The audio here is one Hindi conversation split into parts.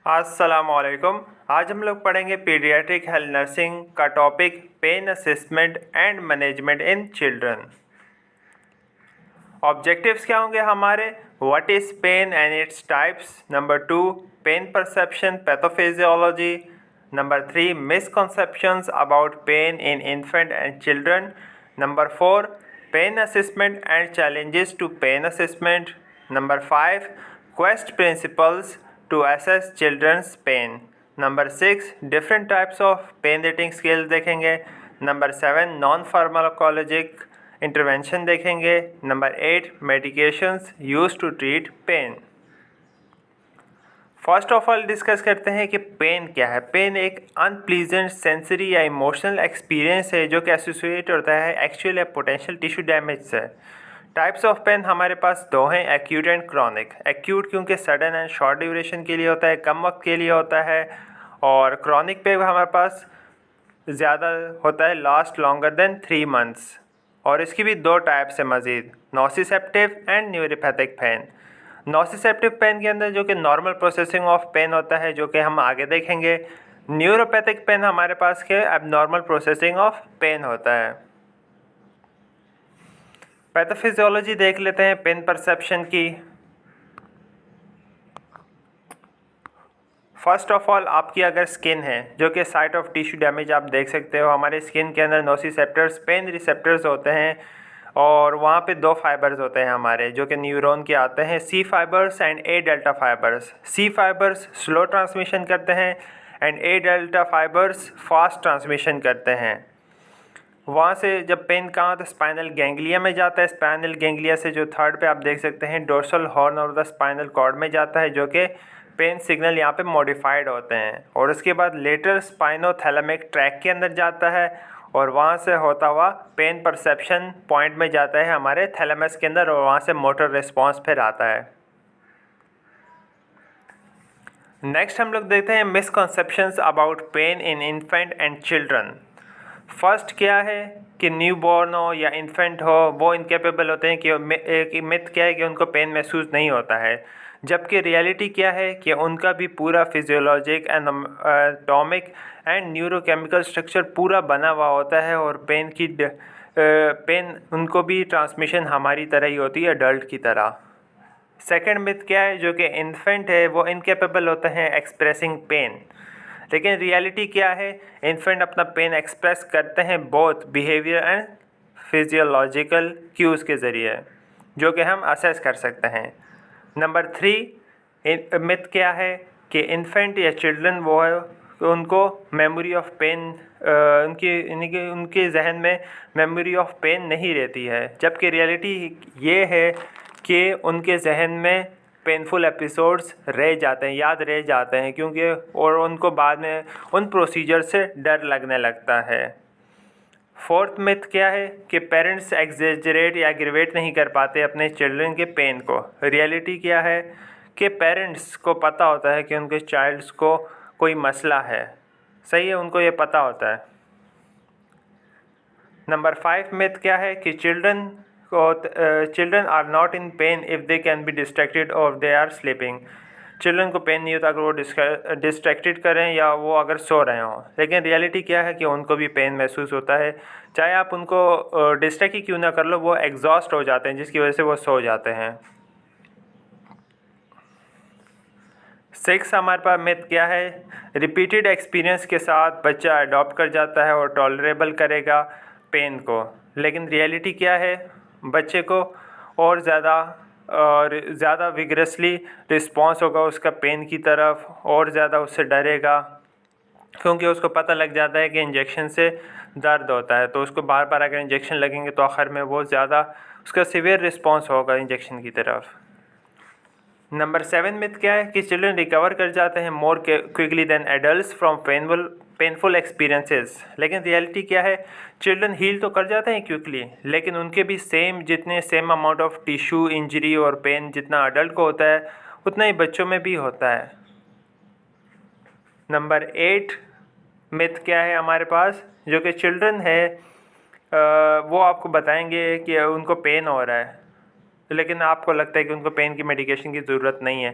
अस्सलामुअलैकुम। आज हम लोग पढ़ेंगे पीडियाट्रिक हेल्थ नर्सिंग का topic pain assessment and management in children. Objectives क्या होंगे हमारे? What is pain and its types. Number 2, pain perception pathophysiology. Number 3, misconceptions about pain in infant and children. Number 4, pain assessment and challenges to pain assessment. Number 5, QUEST principles to assess children's pain. Number 6, different types of pain rating scales देखेंगे। नंबर 7, नॉन फार्माकोलॉजिक इंटरवेंशन देखेंगे। Number 8, medications use to treat pain. First of all discuss करते हैं कि पेन क्या है। पेन एक अनप्लीजेंट सेंसरी या इमोशनल एक्सपीरियंस है जो कि एसोसिएट होता है एक्चुअल या पोटेंशियल टिश्यू डैमेज से। टाइप्स ऑफ पेन हमारे पास दो हैं, एक्यूट एंड क्रॉनिक। एक्यूट क्योंकि सडन एंड शॉर्ट ड्यूरेशन के लिए होता है, कम वक्त के लिए होता है, और क्रॉनिक पे हमारे पास ज़्यादा होता है, लास्ट लॉन्गर देन 3 मंथ्स। और इसकी भी दो टाइप्स है मज़ीद, नोसिसेप्टिव एंड न्यूरोपैथिक पेन। नोसिसेप्टिव पेन के अंदर जो कि नॉर्मल प्रोसेसिंग ऑफ पेन होता है, जो कि हम आगे देखेंगे। न्यूरोपैथिक पेन हमारे पास के एबनॉर्मल प्रोसेसिंग ऑफ पेन होता है। पैथोफिजियोलॉजी देख लेते हैं पेन परसेप्शन की। फर्स्ट ऑफ ऑल आपकी अगर स्किन है जो कि साइट ऑफ टिश्यू डैमेज आप देख सकते हो, हमारे स्किन के अंदर नोसिसेप्टर्स पेन रिसेप्टर्स होते हैं, और वहाँ पे दो फाइबर्स होते हैं हमारे जो कि न्यूरॉन के आते हैं, C fibres and A delta fibres. C fibres slow transmission करते हैं and A delta fibres fast transmission करते हैं। वहाँ से जब पेन कहाँ तो स्पाइनल गैंग्लिया में जाता है, स्पाइनल गैंग्लिया से जो थर्ड पे आप देख सकते हैं डोर्सल हॉर्न और द स्पाइनल कॉर्ड में जाता है, जो कि पेन सिग्नल यहाँ पे मॉडिफाइड होते हैं, और उसके बाद लेटर स्पाइनोथैलेमिक ट्रैक के अंदर जाता है, और वहाँ से होता हुआ पेन परसेप्शन पॉइंट में जाता है हमारे थैलेमस के अंदर, और वहाँ से मोटर रिस्पॉन्स फिर आता है। नेक्स्ट हम लोग देखते हैं misconceptions about pain in infant and children. First क्या है कि न्यू बॉर्न हो या इन्फेंट हो वो इनकेपेबल होते हैं कि एक मिथ क्या है कि उनको पेन महसूस नहीं होता है, जबकि रियलिटी क्या है कि उनका भी पूरा physiologic anatomic and neurochemical structure पूरा बना हुआ होता है, और पेन उनको भी ट्रांसमिशन हमारी तरह ही होती है, अडल्ट की तरह। सेकेंड मिथ क्या है, जो कि इन्फेंट है वो इनकेपेबल होते हैं एक्सप्रेसिंग पेन, लेकिन रियलिटी क्या है, इन्फेंट अपना पेन एक्सप्रेस करते हैं both behaviour and physiological cues के ज़रिए, जो कि हम असेस कर सकते हैं। नंबर 3 मिथ क्या है कि इन्फेंट या चिल्ड्रन वो है उनको मेमोरी ऑफ पेन उनके जहन में मेमोरी ऑफ पेन नहीं रहती है, जबकि रियलिटी ये है कि उनके जहन में पेनफुल एपिसोड्स रह जाते हैं, याद रह जाते हैं, क्योंकि और उनको बाद में उन प्रोसीजर से डर लगने लगता है। फोर्थ मिथ क्या है कि पेरेंट्स एग्जेजरेट या एग्रीवेट नहीं कर पाते अपने चिल्ड्रन के पेन को। रियलिटी क्या है कि पेरेंट्स को पता होता है कि उनके चाइल्ड्स को कोई मसला है, सही है, उनको ये पता होता है। नंबर 5 मिथ क्या है कि children are not in pain if they can be distracted और दे आर स्लीपिंग। चिल्ड्रन को पेन नहीं होता अगर वो डिस्ट्रैक्टेड करें या वो अगर सो रहे हों, लेकिन रियलिटी क्या है कि उनको भी पेन महसूस होता है, चाहे आप उनको डिस्ट्रैक्ट ही क्यों ना कर लो, वो एग्जॉस्ट हो जाते हैं जिसकी वजह से वो सो जाते हैं। 6 हमारे पास मिथ क्या है, रिपीटेड एक्सपीरियंस के साथ बच्चा अडॉप्ट कर जाता है और टॉलरेबल करेगा पेन को, लेकिन रियलिटी क्या है, बच्चे को और ज़्यादा विगरसली रिस्पॉन्स होगा उसका पेन की तरफ, और ज़्यादा उससे डरेगा, क्योंकि उसको पता लग जाता है कि इंजेक्शन से दर्द होता है, तो उसको बार बार अगर इंजेक्शन लगेंगे तो आखिर में वो ज़्यादा उसका सीवियर रिस्पॉन्स होगा इंजेक्शन की तरफ। नंबर 7 मिथ क्या है कि चिल्ड्रन रिकवर कर जाते हैं more quickly than adults from painful experiences, लेकिन रियलिटी क्या है, चिल्ड्रन हील तो कर जाते हैं क्विकली, लेकिन उनके भी same amount of tissue injury और पेन जितना अडल्ट को होता है उतना ही बच्चों में भी होता है। नंबर 8 मिथ क्या है हमारे पास, जो कि चिल्ड्रन है वो आपको बताएंगे कि उनको पेन हो रहा है, लेकिन आपको लगता है कि उनको पेन की मेडिकेशन की ज़रूरत नहीं है।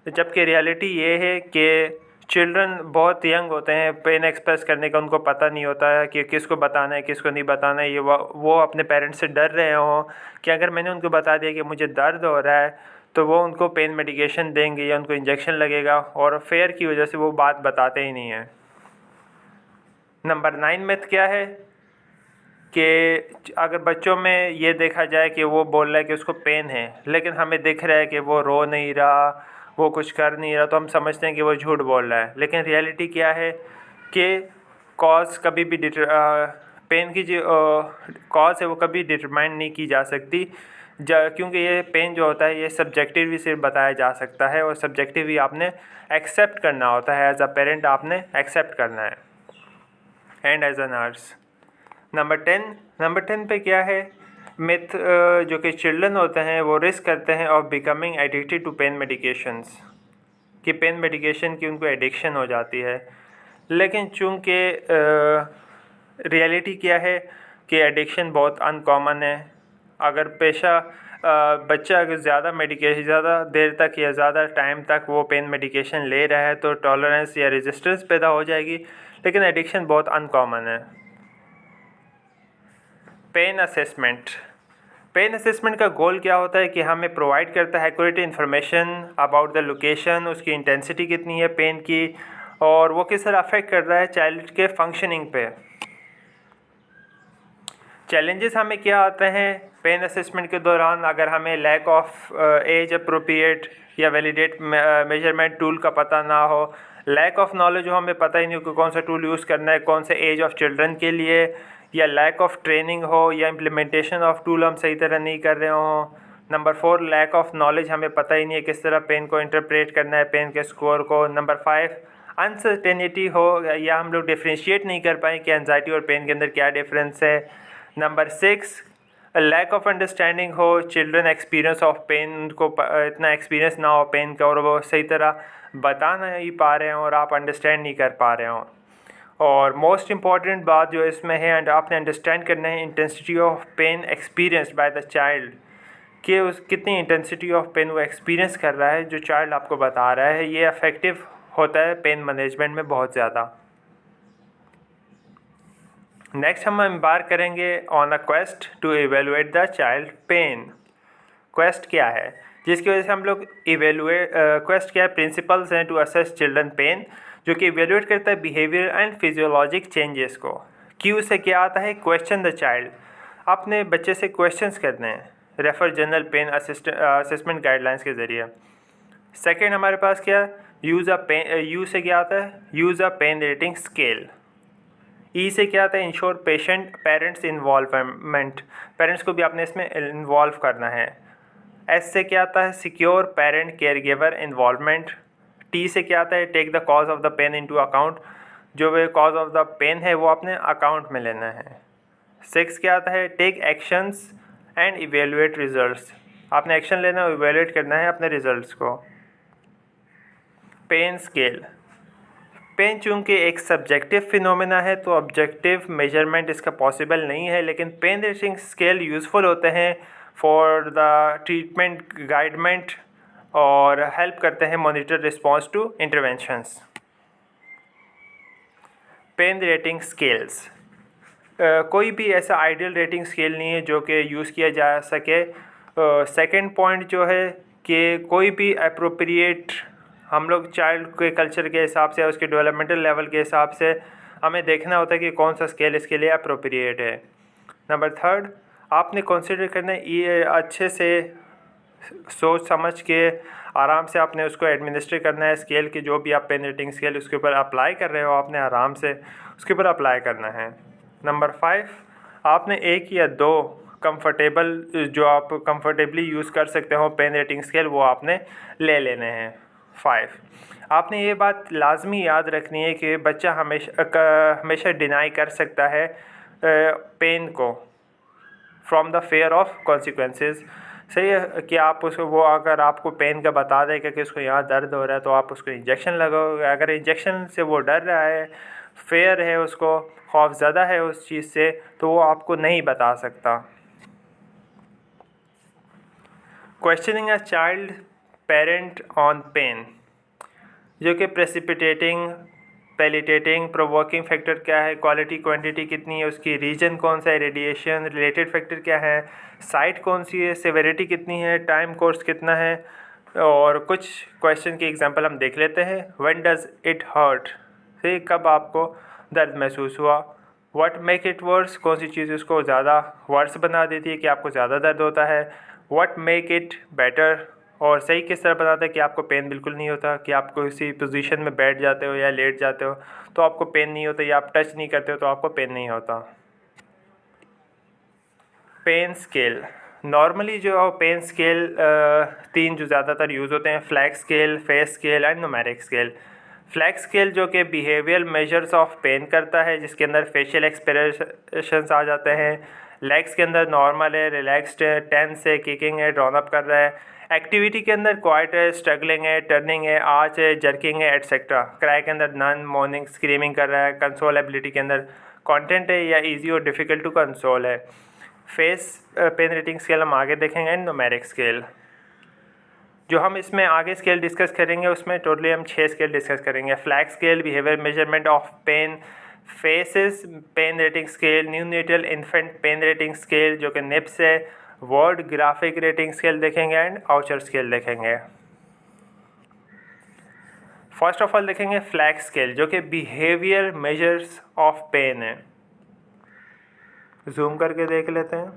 जबकि रियलिटी ये है कि चिल्ड्रन बहुत यंग होते हैं, पेन एक्सप्रेस करने का उनको पता नहीं होता है कि किसको बताना है किसको नहीं बताना है। ये वो अपने पेरेंट्स से डर रहे हों कि अगर मैंने उनको बता दिया कि मुझे दर्द हो रहा है तो वो उनको पेन मेडिकेशन देंगे या उनको इंजेक्शन लगेगा, और फेयर की वजह से वो बात बताते ही नहीं हैं। नंबर 9 मिथ क्या है कि अगर बच्चों में ये देखा जाए कि वो बोल रहा है कि उसको पेन है, लेकिन हमें दिख रहा है कि वो रो नहीं रहा, वो कुछ कर नहीं रहा, तो हम समझते हैं कि वो झूठ बोल रहा है। लेकिन रियलिटी क्या है कि कॉज कभी भी पेन की जो कॉज है वो कभी डिटरमाइन नहीं की जा सकती, क्योंकि ये पेन जो होता है ये सब्जेक्टिव ही सिर्फ बताया जा सकता है, और सब्जेक्टिव ही आपने एक्सेप्ट करना होता है। एज अ पेरेंट आपने एक्सेप्ट करना है and as a nurse. Number 10 पे क्या है मिथ, जो कि चिल्ड्रन होते हैं वो रिस्क करते हैं of becoming addicted to pain medications, कि पेन मेडिकेशन की उनको एडिक्शन हो जाती है। लेकिन चूँकि रियलिटी क्या है कि एडिक्शन बहुत अनकॉमन है। अगर बच्चा अगर ज़्यादा देर तक या ज़्यादा टाइम तक वो पेन मेडिकेशन ले रहा है तो टॉलरेंस या रेजिस्टेंस पैदा हो जाएगी, लेकिन एडिक्शन बहुत अनकॉमन है। पेन असेसमेंट का गोल क्या होता है कि हमें प्रोवाइड करता है accurate information about the location, उसकी इंटेंसिटी कितनी है पेन की, और वो किस तरह अफेक्ट कर रहा है चाइल्ड के फंक्शनिंग पे। चैलेंजेस हमें क्या आते हैं पेन असेसमेंट के दौरान, अगर हमें लैक ऑफ एज अप्रोप्रिएट या वैलिडेट मेजरमेंट टूल का पता ना हो, लैक ऑफ नॉलेज हो, हमें पता ही नहीं हो कि कौन सा टूल यूज़ करना है कौन से एज ऑफ चिल्ड्रन के लिए, या लैक ऑफ ट्रेनिंग हो, या इम्प्लीमेंटेशन ऑफ टूल हम सही तरह नहीं कर रहे हों। नंबर 4 लैक ऑफ नॉलेज, हमें पता ही नहीं है किस तरह पेन को इंटरप्रेट करना है, पेन के स्कोर को। नंबर 5 अनसर्टेनिटी हो, या हम लोग डिफ्रेंशिएट नहीं कर पाएँ कि एंजाइटी और पेन के अंदर क्या डिफरेंस है। नंबर 6 लैक ऑफ अंडरस्टैंडिंग हो, चिल्ड्रन एक्सपीरियंस ऑफ पेन, उनको इतना एक्सपीरियंस ना हो पेन का और वो सही तरह बता नहीं पा रहे हों और आप अंडरस्टैंड नहीं कर पा रहे हों। और मोस्ट इम्पॉर्टेंट बात जो इसमें है एंड आपने अंडरस्टैंड करना है intensity of pain experience by the child, कि उस कितनी इंटेंसिटी ऑफ पेन वो एक्सपीरियंस कर रहा है जो चाइल्ड आपको बता रहा है। ये अफेक्टिव होता है पेन मैनेजमेंट में बहुत ज़्यादा। नेक्स्ट हम एम्बार्क करेंगे on a quest to evaluate the child pain. Quest क्या है जिसकी वजह से हम लोग क्वेस्ट क्या है, प्रिंसिपल्स हैं टू असेस चिल्ड्रन पेन, जो कि इवेलुएट करता है बिहेवियर एंड फिजियोलॉजिक चेंजेस को। क्यू से क्या आता है, क्वेश्चन द चाइल्ड, अपने बच्चे से क्वेश्चंस करने हैं, refer general pain assessment guidelines के ज़रिए। सेकेंड हमारे पास क्या, यू से क्या आता है, use a pain rating scale. E से क्या आता है, इंश्योर पेरेंट्स इन्वॉल्वमेंट, पेरेंट्स को भी आपने इसमें इन्वॉल्व करना है। एस से क्या आता है, secure parent caregiver involvement. T से क्या आता है, take the cause of the pain into account, जो वे कॉज ऑफ द पेन है वो आपने अकाउंट में लेना है। 6 क्या आता है, take actions and evaluate results, आपने एक्शन लेना है, इवेलुएट करना है अपने रिजल्ट्स को। पेन स्केल, पेन चूँकि एक सब्जेक्टिव फिनोमेना है तो ऑब्जेक्टिव मेजरमेंट इसका पॉसिबल नहीं है, लेकिन पेन रेटिंग स्केल यूज़फुल होते हैं फॉर द ट्रीटमेंट गाइडमेंट और हेल्प करते हैं monitor response to interventions. Pain rating scales, कोई भी ऐसा आइडियल रेटिंग स्केल नहीं है जो कि यूज़ किया जा सके। सेकंड पॉइंट जो है कि कोई भी अप्रोप्रिएट, हम लोग चाइल्ड के कल्चर के हिसाब से उसके डेवलपमेंटल लेवल के हिसाब से हमें देखना होता है कि कौन सा स्केल इसके लिए अप्रोप्रिएट है। नंबर 3 आपने कंसिडर करना है, ये अच्छे से सोच समझ के आराम से आपने उसको एडमिनिस्ट्रेट करना है स्केल की, जो भी आप पेन रेटिंग स्केल उसके ऊपर अप्लाई कर रहे हो आपने आराम से उसके ऊपर अप्लाई करना है। नंबर 5 आपने एक या दो कंफर्टेबल, जो आप कंफर्टेबली यूज़ कर सकते हो पेन रेटिंग स्केल, वो आपने ले लेने हैं। 5 आपने ये बात लाजमी याद रखनी है कि बच्चा हमेशा डिनाई कर सकता है पेन को from the fair of consequences. सही है कि आप उसको, वो अगर आपको पेन का बता देगा कि उसको यहाँ दर्द हो रहा है तो आप उसको इंजेक्शन लगाओगे, अगर इंजेक्शन से वो डर रहा है, फेयर है, उसको खौफज़दा है उस चीज़ से, तो वो आपको नहीं बता सकता। Questioning a child parent on pain, जो कि प्रेसिपिटेटिंग, पैलिटेटिंग, प्रोवोकिंग फैक्टर क्या है, क्वालिटी क्वांटिटी कितनी है उसकी, रीजन कौन सा है, रेडिएशन, रिलेटेड फैक्टर क्या है, साइट कौन सी है, सेवेरिटी कितनी है, टाइम कोर्स कितना है। और कुछ क्वेश्चन की एग्जांपल हम देख लेते हैं। व्हेन डज इट हर्ट, ठीक, कब आपको दर्द महसूस हुआ। व्हाट मेक इट वर्स, कौन सी चीज़ उसको ज़्यादा वर्स बना देती है कि आपको ज़्यादा दर्द होता है। व्हाट मेक इट बेटर, और सही किस तरह बताता है कि आपको पेन बिल्कुल नहीं होता, कि आप किसी पोजीशन में बैठ जाते हो या लेट जाते हो तो आपको पेन नहीं होता, या आप टच नहीं करते हो तो आपको पेन नहीं होता। पेन स्केल, नॉर्मली जो पेन स्केल 3 जो ज़्यादातर यूज़ होते हैं, flag scale, face scale and numeric scale. Flag scale जो कि बिहेवियल मेजर्स ऑफ पेन करता है, जिसके अंदर फेशियल एक्सप्रेशंस आ जाते हैं। लेग्स के अंदर नॉर्मल है, रिलैक्स्ड है, टेंस है, किकिंग है, ड्रॉन अप कर रहा है। एक्टिविटी के अंदर क्वाइट है, स्ट्रगलिंग है, टर्निंग है, आर्च है, जर्किंग है, एटसेट्रा। क्राई के अंदर नन, मॉर्निंग, स्क्रीमिंग कर रहा है। कंसोल एबिलिटी के अंदर कंटेंट है या इजी और डिफ़िकल्ट टू कंसोल है। फेस पेन रेटिंग स्केल हम आगे देखेंगे एंड न्यूमेरिक स्केल। जो हम इसमें आगे स्केल डिस्कस करेंगे उसमें टोटली हम 6 स्केल डिस्कस करेंगे। FLACC scale, behaviour measurement of pain, faces pain rating scale, neonatal infant pain rating scale जो कि निप्स है, वर्ड ग्राफिक रेटिंग स्केल देखेंगे एंड आउचर स्केल देखेंगे। फर्स्ट ऑफ ऑल देखेंगे फ्लैग स्केल जो कि बिहेवियर मेजर्स ऑफ पेन है। जूम करके देख लेते हैं।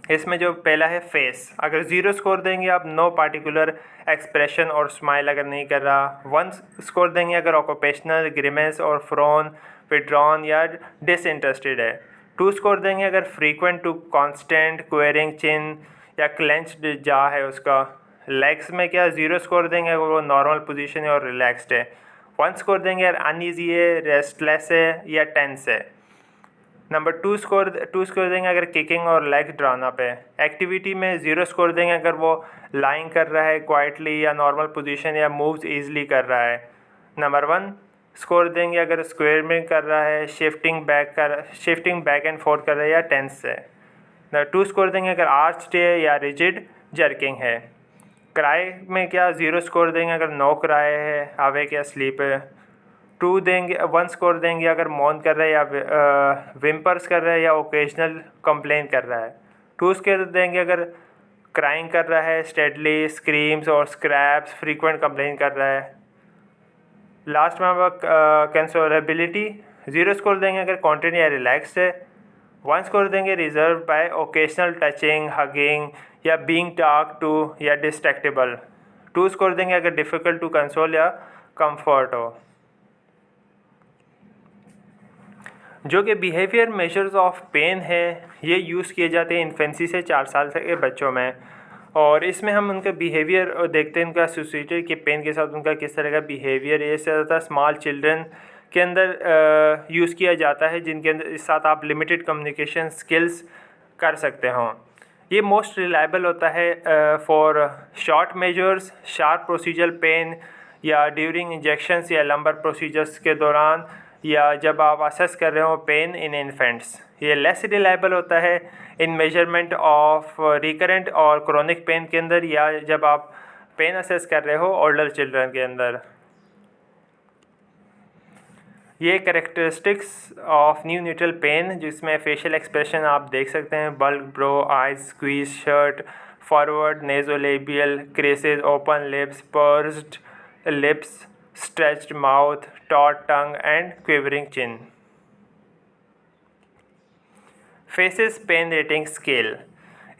इसमें जो पहला है फेस, अगर 0 स्कोर देंगे आप, नो पार्टिकुलर एक्सप्रेशन और स्माइल अगर नहीं कर रहा। 1 स्कोर देंगे अगर ऑक्यूपेशनल, ग्रिमेंस और फ्रॉन, विड्रॉन या डिसइंटरेस्टेड है। 2 स्कोर देंगे अगर फ्रीक्वेंट टू कांस्टेंट, क्वेरिंग चिन या क्लेंच्ड जा है उसका। लेग्स में क्या 0 स्कोर देंगे अगर वो नॉर्मल पोजीशन है और रिलैक्स्ड है। 1 स्कोर देंगे अगर अनईजी है, रेस्टलेस है या टेंस है। नंबर 2 स्कोर देंगे अगर किकिंग और लेग ड्रॉन अप है। एक्टिविटी में 0 स्कोर देंगे अगर वो लाइंग कर रहा है क्वाइटली या नॉर्मल पोजीशन या मूव्स ईजिली कर रहा है। नंबर 1 स्कोर देंगे अगर स्क्वायर में कर रहा है, शिफ्टिंग बैक एंड फोर्थ कर रहा है या टेंस है। नंबर 2 स्कोर देंगे अगर आर्च्ड है या रिजिड जर्किंग है। क्राई में क्या 0 स्कोर देंगे अगर नो क्राई है, अवेक या स्लीप है। 1 स्कोर देंगे अगर मौन कर रहा है या विम्पर्स कर रहा है या ओकेजनल कंप्लेन कर रहा है। 2 स्कोर देंगे अगर क्राइंग कर रहा है, स्टेडली स्क्रीम्स और स्क्रैप्स, फ्रीक्वेंट कंप्लेन कर रहा है। लास्ट में कंसोलेबिलिटी 0 स्कोर देंगे अगर कॉन्टेंट या रिलैक्स्ड है। 1 स्कोर देंगे reassured by occasional touching, hugging या बीइंग टॉक टू या डिस्ट्रैक्टेबल। 2 स्कोर देंगे अगर डिफ़िकल्ट टू कंसोल या कंफर्ट हो। जो कि बिहेवियर मेजर्स ऑफ पेन है, ये यूज़ किए जाते हैं इन्फेंसी से 4 साल तक के बच्चों में। और इसमें हम उनका बिहेवियर देखते हैं, उनका एसोसिएटेड कि पेन के साथ उनका किस तरह का बिहेवियर है। इससे ज़्यादातर स्मॉल चिल्ड्रन के अंदर यूज़ किया जाता है, जिनके अंदर इस साथ आप लिमिटेड कम्युनिकेशन स्किल्स कर सकते हों। ये मोस्ट रिलायबल होता है for short measures, sharp procedure pain या ड्यूरिंग इंजेक्शंस या लंबर प्रोसीजर्स के दौरान, या जब आप असेस कर रहे हो पेन इन इन्फेंट्स। ये लेस रिलायबल होता है इन मेजरमेंट ऑफ रिकरेंट और क्रोनिक पेन के अंदर, या जब आप पेन असेस कर रहे हो ओल्डर चिल्ड्रन के अंदर। ये कैरेक्टरिस्टिक्स ऑफ न्यूनेटल पेन, जिसमें फेशियल एक्सप्रेशन आप देख सकते हैं, bulge brow, eyes squeeze, shirt forward, nasolabial, creases, open lips, pursed lips, stretched mouth, taut tongue and quivering chin. Faces pain rating scale,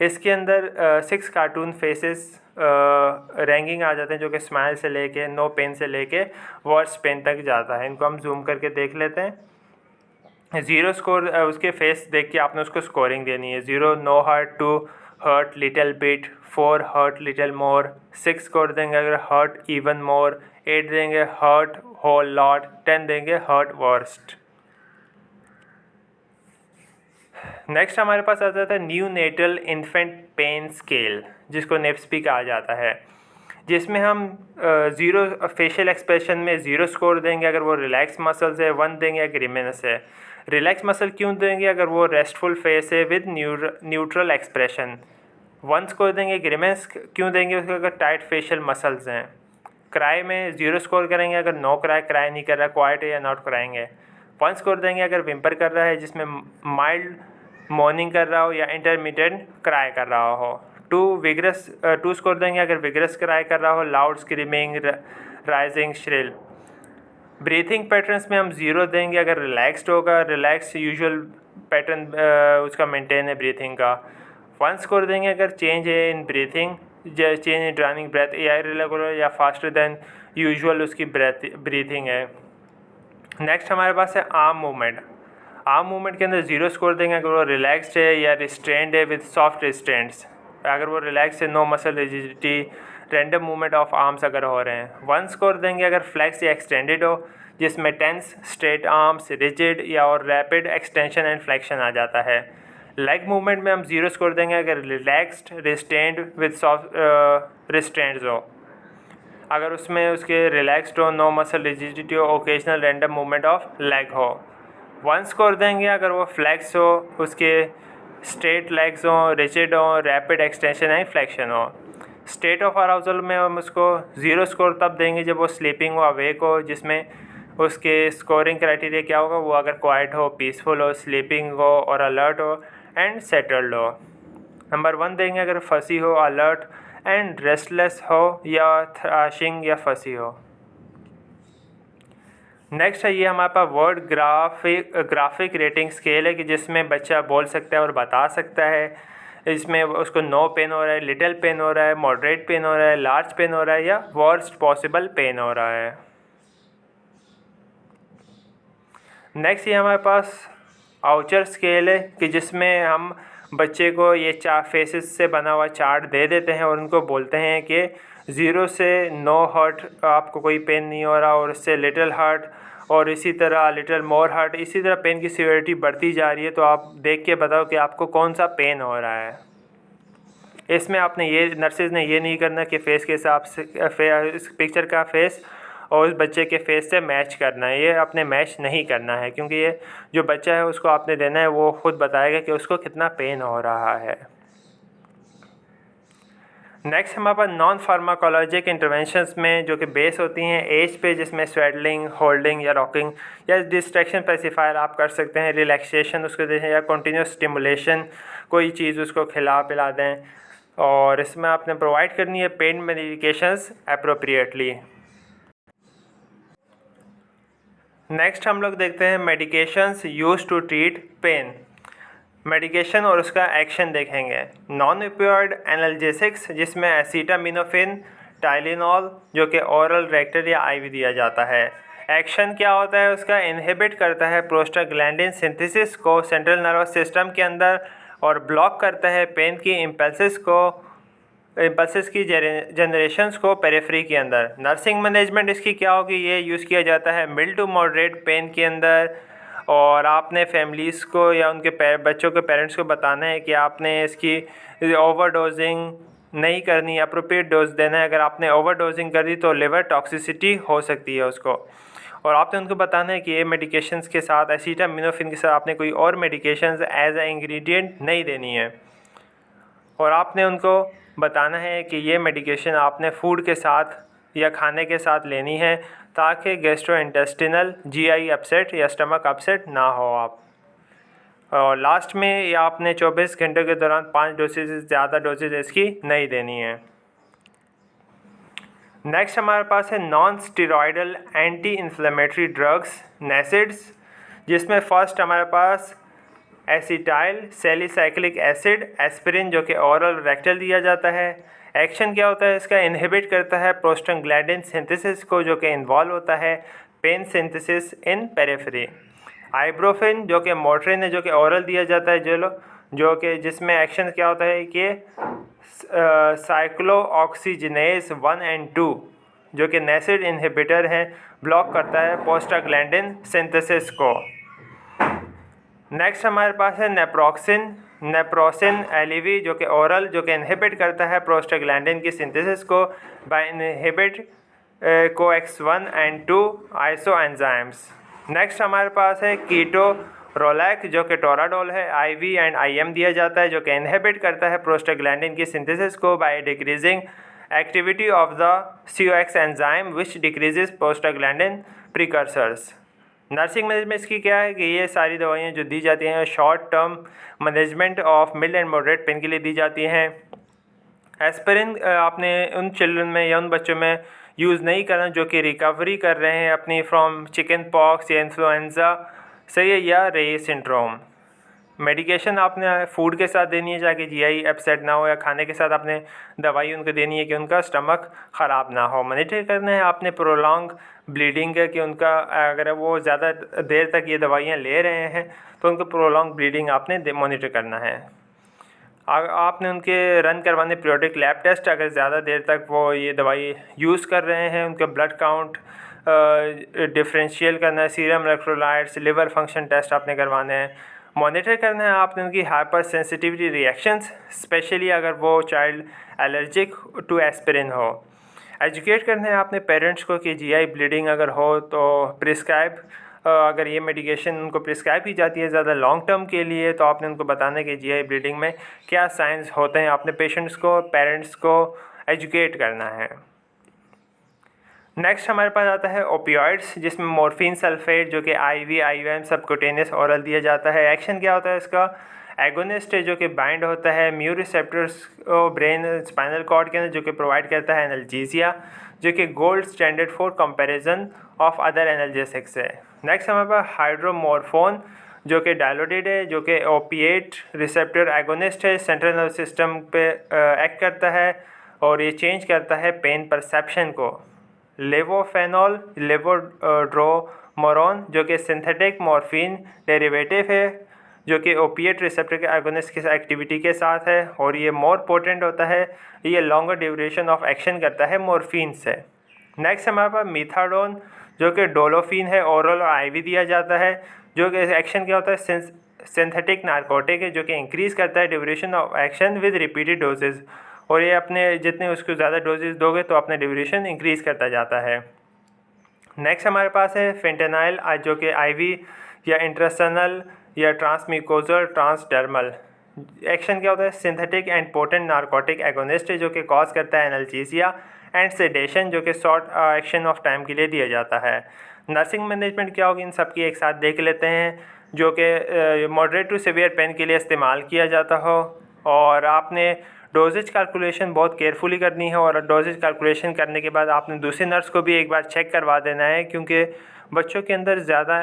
इसके अंदर 6 कार्टून फेसेस रैंकिंग आ जाते हैं, जो कि स्माइल से लेके, नो पेन से लेके वर्स्ट पेन तक जाता है। इनको हम जूम करके देख लेते हैं। 0 स्कोर, उसके फेस देख के आपने उसको स्कोरिंग देनी है। 0 no hurt, 2 hurt little bit, 4 hurt little more, 6 score देंगे अगर हर्ट इवन मोर, 8 देंगे हर्ट होल लॉट, 10 देंगे हर्ट वर्स्ट। नेक्स्ट हमारे पास आ जाता है neonatal infant pain scale, जिसको निप्स भी कहा जाता है, जिसमें हम 0 फेशियल एक्सप्रेशन में 0 स्कोर देंगे अगर वो रिलैक्स मसल्स है, 1 देंगे अगर ग्रिमेंस है। रिलैक्स मसल क्यों देंगे अगर वो रेस्टफुल फेस है विद न्यूट्रल एक्सप्रेशन। 1 स्कोर देंगे ग्रिमेंस क्यों देंगे उसका अगर टाइट फेशियल मसल्स हैं। क्राई में 0 स्कोर करेंगे अगर नो क्राई नहीं कर रहा, क्वाइट है या नॉट क्राइंग। 1 स्कोर देंगे अगर विम्पर कर रहा है, जिसमें माइल्ड मॉर्निंग कर रहा हो या इंटरमीडिएट क्राई कर रहा हो। 2 स्कोर देंगे अगर विगरस क्राई कर रहा हो, loud screaming, rising, shrill. Breathing patterns में हम 0 देंगे अगर रिलैक्स्ड होगा, रिलैक्स यूजुअल पैटर्न उसका मेंटेन है ब्रीथिंग का। 1 स्कोर देंगे अगर चेंज है in breathing, change in drawing breath या इरेगुलर या फास्टर देन यूजुअल उसकी ब्रीथिंग है। नेक्स्ट हमारे पास है आर्म मूवमेंट। आर्म मूवमेंट के अंदर 0 स्कोर देंगे अगर वो रिलैक्स्ड है या रिस्ट्रेंड है विद सॉफ्ट रिस्ट्रेंट्स। अगर वो रिलैक्स है, no muscle rigidity, random movement of arms अगर हो रहे हैं। 1 स्कोर देंगे अगर फ्लेक्स या एक्सटेंडेड हो, जिसमें टेंस, स्ट्रेट आर्म्स, रिजिड या और रैपिड एक्सटेंशन एंड फ्लेक्शन आ जाता है। लेग मूवमेंट में हम 0 स्कोर देंगे अगर relaxed, restrained with soft restraints हो। अगर उसमें उसके रिलैक्स्ड हो, नो मसल रिजिडिटी हो, occasional random movement of leg हो। 1 स्कोर देंगे अगर वो फ्लेक्स हो, उसके स्ट्रेट लेग्स हो, रिजिड हो, रैपिड एक्सटेंशन एंड फ्लेक्शन हो। स्टेट ऑफ अराउजल में हम उसको 0 स्कोर तब देंगे जब वो स्लीपिंग हो, अवेक हो, जिसमें उसके स्कोरिंग क्राइटेरिया क्या होगा, वो अगर क्वाइट हो, पीसफुल हो, स्लीपिंग हो और अलर्ट हो एंड सेटल्ड हो। नंबर 1 देंगे अगर फंसी हो, अलर्ट एंड रेस्टलेस हो या थ्रैशिंग या फंसी हो। नेक्स्ट है ये हमारे पास वर्ड ग्राफिक रेटिंग स्केल है कि जिसमें बच्चा बोल सकता है और बता सकता है। इसमें उसको नो पेन हो रहा है, लिटिल पेन हो रहा है, मॉडरेट पेन हो रहा है, लार्ज पेन हो रहा है या वर्स्ट पॉसिबल पेन हो रहा है। नेक्स्ट ये हमारे पास आउचर स्केल है कि जिसमें हम बच्चे को ये 4 फेसेस से बना हुआ चार्ट दे देते हैं और उनको बोलते हैं कि 0 से 9 हर्ट आपको कोई पेन नहीं हो रहा, और इससे लिटिल हर्ट, और इसी तरह लिटिल मोर हर्ट, इसी तरह पेन की सीवियरिटी बढ़ती जा रही है। तो आप देख के बताओ कि आपको कौन सा पेन हो रहा है। इसमें आपने ये नर्सेज ने ये नहीं करना कि फेस के हिसाब से इस पिक्चर का फेस और उस बच्चे के फेस से मैच करना है, ये आपने मैच नहीं करना है, क्योंकि ये जो बच्चा है उसको आपने देना है, वो खुद बताएगा कि उसको कितना पेन हो रहा है। नेक्स्ट हमारे पास नॉन फार्माकोलॉजिक इंटरवेंशंस में जो कि बेस होती हैं एज पे, जिसमें स्वेडलिंग, होल्डिंग या रॉकिंग या डिस्ट्रैक्शन स्पेसिफायर आप कर सकते हैं, रिलैक्सेशन उसको दें या कंटिन्यूस स्टिमुलेशन, कोई चीज़ उसको खिला पिला दें, और इसमें आपने प्रोवाइड करनी है पेन मेडिकेशंस एप्रोप्रिएटली। नेक्स्ट हम लोग देखते हैं medications used to treat pain. Medication और उसका एक्शन देखेंगे। नॉन ओपियोइड एनाल्जेसिक्स, जिसमें एसिटामिनोफेन, टाइलेनॉल, जो कि ओरल, रेक्टल या आईवी दिया जाता है। एक्शन क्या होता है उसका, इनहिबिट करता है प्रोस्टाग्लैंडिन सिंथेसिस को सेंट्रल नर्वस सिस्टम के अंदर और ब्लॉक करता है पेन की इम्पल्सेस की जनरेशंस को पेरिफेरी के अंदर। नर्सिंग मैनेजमेंट इसकी क्या होगी, ये यूज़ किया जाता है मिल्ड टू मॉडरेट पेन के अंदर, और आपने फैमिलीज़ को या उनके बच्चों के पेरेंट्स को बताना है कि आपने इसकी ओवरडोजिंग नहीं करनी, अप्रोप्रिएट डोज देना है। अगर आपने ओवरडोजिंग कर दी तो लिवर टॉक्सिसिटी हो सकती है उसको, और आपने उनको बताना है कि ये मेडिकेशंस के साथ, एसिटामिनोफेन के साथ आपने कोई और मेडिकेशंस एज ए इंग्रेडिएंट नहीं देनी है, और आपने उनको बताना है कि ये मेडिकेशन आपने फूड के साथ या खाने के साथ लेनी है ताकि गैस्ट्रोइंटेस्टिनल जीआई अपसेट या स्टमक अपसेट ना हो आप। और लास्ट में या आपने 24 घंटे के दौरान 5 डोसेज से ज़्यादा डोसेज इसकी नहीं देनी है। नेक्स्ट हमारे पास है non steroidal anti inflammatory drugs NSAIDs, जिसमें फर्स्ट हमारे पास एसिटाइल सैलिसाइक्लिक एसिड एस्पिरिन, जो कि ओरल रेक्टल दिया जाता है। एक्शन क्या होता है इसका, इनहिबिट करता है प्रोस्टाग्लैंडिन सिंथेसिस को, जो कि इन्वॉल्व होता है पेन सिंथेसिस इन पेरिफेरी। आइब्रोफिन, जो कि मोट्रिन है, जो कि ओरल दिया जाता है, जो कि जिसमें एक्शन क्या होता है कि साइक्लोऑक्सीजिनेज 1 और 2, जो कि नैसिड इनहिबिटर हैं, ब्लॉक करता है प्रोस्टाग्लैंडिन सिंथेसिस को। नेक्स्ट हमारे पास है नेप्रोसिन एलिवी, जो कि ओरल, जो कि इनहिबिट करता है प्रोस्टाग्लैंडिन की सिंथेसिस को बाय इनहिबिट COX-1 और 2 आइसोएंजाइम्स। नेक्स्ट हमारे पास है कीटोरोलैक, जो कि टोराडोल है, IV और IM दिया जाता है, जो कि इनहिबिट करता है प्रोस्टाग्लैंडिन की सिंथेसिस को by decreasing activity of the COX enzyme which decreases prostaglandin precursors. Nursing management इसकी क्या है कि ये सारी दवाइयाँ जो दी जाती हैं short term management of mild and moderate pain के लिए दी जाती हैं। एस्पिरिन आपने उन चिल्ड्रन में या उन बच्चों में यूज़ नहीं करना जो कि रिकवरी कर रहे हैं अपनी फ्रॉम चिकन पॉक्स या इन्फ्लुएंज़ा से या रे सिंड्रोम। मेडिकेशन आपने फूड के साथ देनी है ताकि GI अपसेट ना हो, या खाने के साथ आपने दवाई उनको देनी है कि उनका स्टमक ख़राब ना हो। मॉनिटर करना है आपने प्रोलॉन्ग ब्लीडिंग है कि उनका अगर वो ज़्यादा देर तक ये दवाइयाँ ले रहे हैं तो उनको प्रोलॉन्ग ब्लीडिंग आपने मॉनिटर करना है। आपने उनके रन करवाने पीरियोडिक लैब टेस्ट, अगर ज़्यादा देर तक वो ये दवाई यूज़ कर रहे हैं उनका ब्लड काउंट डिफरेंशियल करना है, serum electrolytes, liver function test आपने करवाने हैं। मॉनिटर करना है आपने उनकी हाइपर सेंसिटिविटी रिएक्शंस, स्पेशली अगर वो चाइल्ड एलर्जिक टू एस्पिरिन हो। एजुकेट करना है आपने पेरेंट्स को कि GI ब्लीडिंग अगर हो तो प्रिस्क्राइब, अगर ये मेडिकेशन उनको प्रिस्क्राइब की जाती है ज़्यादा लॉन्ग टर्म के लिए तो आपने उनको बताना है कि GI ब्लीडिंग में क्या साइंस होते हैं। आपने पेशेंट्स को, पेरेंट्स को एजुकेट करना है। नेक्स्ट हमारे पास आता है ओपियोइड्स, जिसमें मॉर्फिन सल्फेट जो कि IV, IM सबक्यूटेनियस ओरल दिया जाता है। एक्शन क्या होता है इसका? एगोनिस्ट है जो कि बाइंड होता है म्यू रिसेप्टर्स को ब्रेन स्पाइनल कॉर्ड के अंदर, जो कि प्रोवाइड करता है एनाल्जेसिया, जो कि gold standard for comparison of other analgesics है। नेक्स्ट हमारे पास हाइड्रोमोरफोन जो कि डायलोडेड है, जो कि ओपिएट रिसेप्टर एगोनिस्ट है, सेंट्रल नर्वस सिस्टम पे एक्ट करता है और ये चेंज करता है पेन परसेप्शन को। लेवोफेनॉल, लेवोड्रोमोरोन जो कि सिंथेटिक मॉर्फिन डेरिवेटिव है, जो कि ओपिएट रिसेप्टर के एगोनिस्ट की एक्टिविटी के साथ है और ये मोर पोटेंट होता है, ये लॉन्गर ड्यूरेशन ऑफ एक्शन करता है मॉर्फिन से। नेक्स्ट हमारे पास मीथाडोन जो कि डोलोफिन है, ओरल और IV दिया जाता है, जो कि एक्शन क्या होता है? सिंथेटिक नारकोटिक है जो कि इंक्रीज़ करता है duration of action with repeated doses, और ये अपने जितने उसको ज़्यादा डोजेज दोगे तो अपने ड्यूरेशन इंक्रीज़ करता जाता है। नेक्स्ट हमारे पास है फेंटेनाइल जो कि IV या इंट्रासनल या ट्रांसम्यूकोजल ट्रांसडर्मल। एक्शन क्या होता है? Synthetic and potent narcotic agonist है जो कि कॉज करता है एनाल्जेसिया एंड सेडेशन, जो कि शॉर्ट एक्शन ऑफ टाइम के लिए दिया जाता है। नर्सिंग मैनेजमेंट क्या होगी इन सब की एक साथ देख लेते हैं, जो कि मॉडरेट टू सीवियर पेन के लिए इस्तेमाल किया जाता हो, और आपने डोजेज कैलकुलेशन बहुत केयरफुली करनी है, और डोजेज कैलकुलेशन करने के बाद आपने दूसरे नर्स को भी एक बार चेक करवा देना है, क्योंकि बच्चों के अंदर ज़्यादा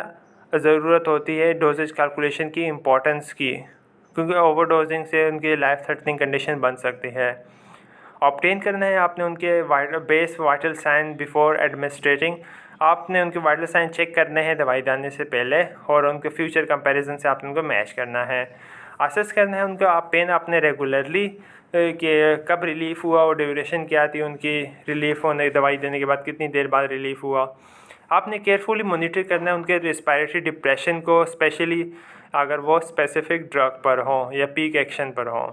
ज़रूरत होती है डोजेज कैलकुलेशन की इम्पोर्टेंस की, क्योंकि ओवरडोजिंग से उनकी लाइफ थ्रेटनिंग कंडीशन बन सकती है। ऑब्टेन करना है आपने उनके base vital sign before administrating, आपने उनके वाइटल साइन चेक करने हैं दवाई देने से पहले, और उनके फ्यूचर कंपैरिजन से आपने उनको मैच करना है। असेस करना है उनका पेन आपने रेगुलरली कि कब रिलीफ़ हुआ और ड्यूरेशन क्या थी उनकी, रिलीफ़ होने दवाई देने के बाद कितनी देर बाद रिलीफ़ हुआ। आपने केयरफुली मॉनिटर करना है उनके रिस्पायरेटरी डिप्रेशन को, स्पेशली अगर वो स्पेसिफिक ड्रग पर हों या पीक एक्शन पर हों।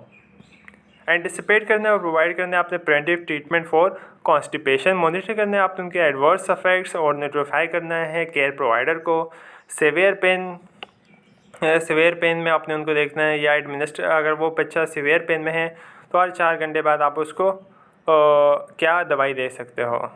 एंटिसिपेट करना है और प्रोवाइड करना है आपने preventive treatment for constipation. Monitor करना है आपने उनके एडवर्स इफेक्ट्स और नोटिफाई करना है केयर प्रोवाइडर को। सेवियर पेन में आपने उनको देखना है या एडमिनिस्टर, अगर वो बच्चा सीवियर पेन में है तो हर 4 घंटे बाद आप उसको क्या दवाई दे सकते हो।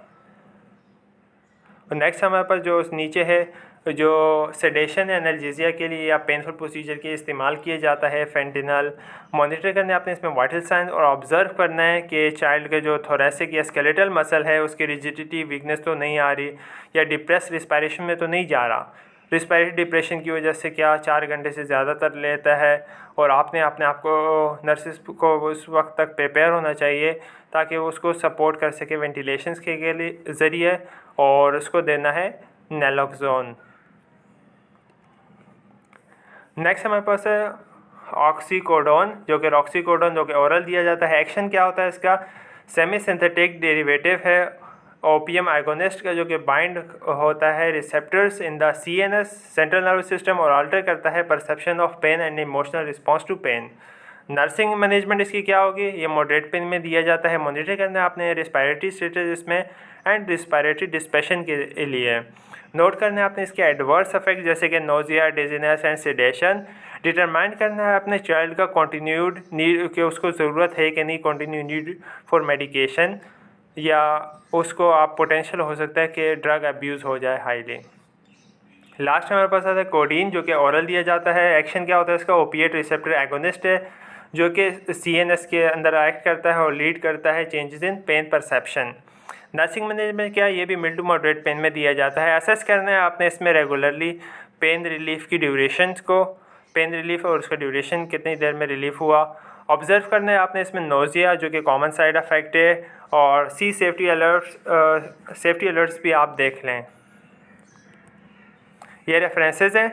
नेक्स्ट हमारे पास जो नीचे है, जो सेडेशन एनाल्जेसिया के लिए या पेनफुल प्रोसीजर के इस्तेमाल किया जाता है फेंटेनल। मॉनिटर करने आपने इसमें वाइटल साइन और ऑब्जर्व करना है कि चाइल्ड के जो थोरेसिक या स्केलेटल मसल है उसकी रिजिडिटी वीकनेस तो नहीं आ रही, या डिप्रेस रिस्पायरेशन में तो नहीं जा रहा। रिस्पायरेटरी डिप्रेशन की वजह से क्या 4 घंटे से ज़्यादातर लेता है, और आपने अपने आप को नर्सिस को उस वक्त तक प्रिपेयर होना चाहिए ताकि वो उसको सपोर्ट कर सके वेंटिलेशंस के लिए ज़रिए, और उसको देना है नैलोक्सोन। नेक्स्ट हमारे पास है ऑक्सीकोडोन, जो कि रॉक्सीकोडोन जो कि ओरल दिया जाता है। एक्शन क्या होता है इसका? सेमी सिंथेटिक डेरिवेटिव है ओपियम एगोनिस्ट का, जो कि बाइंड होता है receptors in the CNS central nervous system और अल्टर करता है perception of pain and emotional response to pain. Nursing management इसकी क्या होगी? ये मॉडरेट पेन में दिया जाता है। मॉनिटर करना है आपने रिस्पायरेटरी स्टेटस इसमें एंड रिस्पायरेटरी डिस्पेशन के लिए। नोट करना है आपने इसके एडवर्स इफेक्ट जैसे कि nausea, dizziness and sedation. Determine करना है अपने चाइल्ड का कंटिन्यूड नीड, कि उसको ज़रूरत है कि नहीं कंटिन्यू नीड फॉर मेडिकेशन। या उसको आप पोटेंशियल हो सकता है कि ड्रग अब्यूज़ हो जाए हाईली। लास्ट हमारे पास आता है कोडीन, जो कि ओरल दिया जाता है। एक्शन क्या होता है इसका? ओपिएट रिसेप्टर एगोनिस्ट है, जो कि CNS के अंदर एक्ट करता है और लीड करता है changes in pen perception. Nursing management क्या है? ये भी मिल्ड टू मॉडरेट पेन में दिया जाता है। असेस करना है आपने इसमें रेगुलरली पेन रिलीफ की ड्यूरेशंस को, पेन रिलीफ और उसका ड्यूरेशन कितनी देर में रिलीफ हुआ। ऑब्जर्व करना है आपने इसमें नोज़िया, जो कि कॉमन साइड इफ़ेक्ट है, और सेफ्टी अलर्ट्स भी आप देख लें। ये रेफरेंसेस हैं।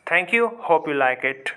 Thank you, hope you like it.